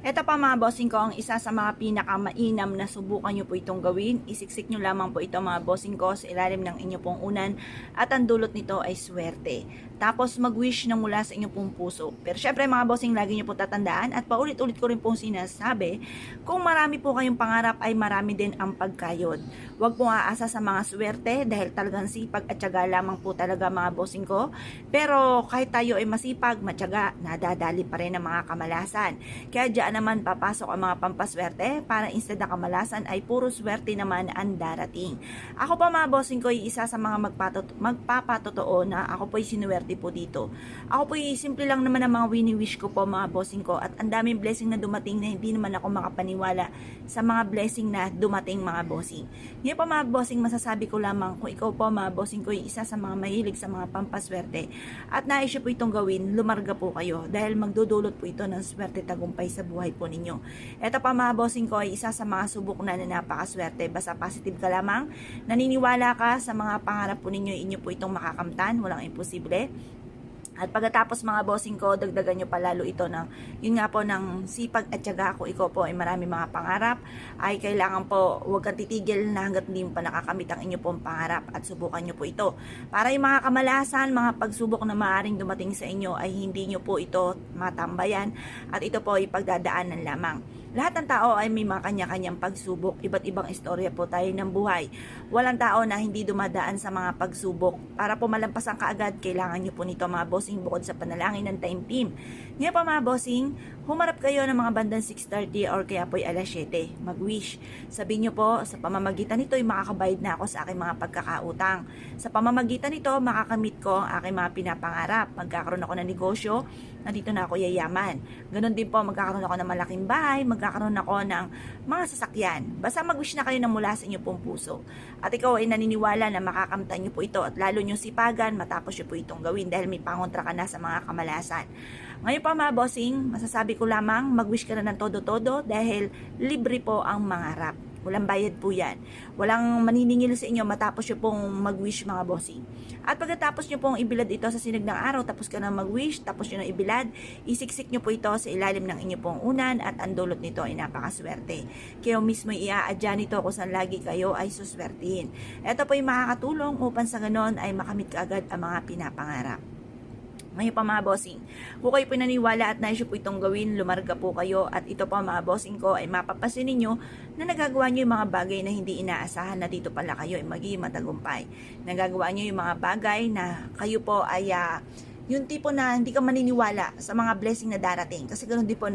Ito pa mga bossing ko, ang isa sa mga pinakamainam na subukan nyo po itong gawin. Isiksik nyo lamang po ito mga bossing ko sa ilalim ng inyo pong unan at ang dulot nito ay swerte. Tapos mag-wish na mula sa inyo pong puso. Pero syempre mga bossing, lagi nyo po tatandaan at paulit-ulit ko rin pong sinasabi, kung marami po kayong pangarap ay marami din ang pagkayod. Huwag pong aasa sa mga swerte dahil talagang sipag at tiyaga lamang po talaga mga bossing ko. Pero kahit tayo ay masipag, matyaga, nadadali pa rin ang mga kamalasan. Kaya diyan naman papasok ang mga pampaswerte para instead na kamalasan ay puro swerte naman ang darating. Ako pa mga bossing ko ay isa sa mga magpapatotoo na ako po ay sinuwerte po dito. Ako po ay simple lang naman ang mga wini-wish ko po mga bossing ko at ang daming blessing na dumating na hindi naman ako makapaniwala sa mga blessing na dumating mga bossing. Ngayon pa mga bossing, masasabi ko lamang kung ikaw po mga bossing ko ay isa sa mga mahilig sa mga pampaswerte at nais po itong gawin, lumarga po kayo dahil magdudulot po ito ng swerte tagumpay sa buhay po ninyo. Ito pa mga bossing ko ay isa sa mga subok na napakaswerte. Basta positive ka lamang, naniniwala ka sa mga pangarap po ninyo, inyo po itong makakamtan, walang imposible. At pagkatapos mga bossing ko, dagdagan nyo pa lalo ito ng, yun nga po, ng sipag at tiyaga. Kung ikaw po ay marami mga pangarap, ay kailangan po huwag kang titigil na hanggat hindi mo pa nakakamit ang inyo pong pangarap at subukan nyo po ito. Para yung mga kamalasan, mga pagsubok na maaaring dumating sa inyo ay hindi nyo po ito matambayan at ito po ay pagdadaanan lamang. Lahat ng tao ay may mga kanya-kanyang pagsubok. Iba't ibang istorya po tayo ng buhay. Walang tao na hindi dumadaan sa mga pagsubok. Para po malampasan kaagad, kailangan nyo po nito mga bossing bukod sa panalangin ng time team. Ngayon pa mga bossing, humarap kayo ng mga bandang 6:30 or kaya po ay alas 7. Mag-wish. Sabihin nyo po, sa pamamagitan nito ay makakabayad na ako sa aking mga pagkakautang. Sa pamamagitan nito, makakamit ko ang aking mga pinapangarap. Magkakaroon ako ng negosyo, nandito na ako yayaman. Ganon din po, magkakaroon ako ng malaking bahay, magkakaroon ako ng mga sasakyan. Basta mag-wish na kayo na mula sa inyo pong puso. At ikaw ay naniniwala na makakamtan nyo po ito at lalo nyo sipagan matapos nyo po itong gawin dahil may pangontra ka na sa mga kamalasan. Ngayon pa mga bossing, masasabi ko lamang mag-wish ka na ng todo-todo dahil libre po ang mangarap. Walang bayad po yan. Walang maniningil sa inyo matapos nyo pong mag-wish mga bossing. At pagkatapos nyo pong ibilad ito sa sinag ng araw, tapos ka na mag-wish, tapos nyo na ibilad, isiksik nyo po ito sa ilalim ng inyo pong unan at ang dulot nito ay napakaswerte. Kayo mismo i-a-adya nito kung saan lagi kayo ay suswertihin. Ito po yung makakatulong upang sa ganon ay makamit kaagad ang mga pinapangarap. Ngayon pa mga bossing, kung kayo pinaniwala at nais po itong gawin, lumarga po kayo at ito pa mga bossing ko ay mapapansin ninyo na nagagawa nyo yung mga bagay na hindi inaasahan na dito pala kayo ay magiging matagumpay. Nagagawa nyo yung mga bagay na kayo po ay yung tipo na hindi ka maniniwala sa mga blessing na darating kasi ganoon din po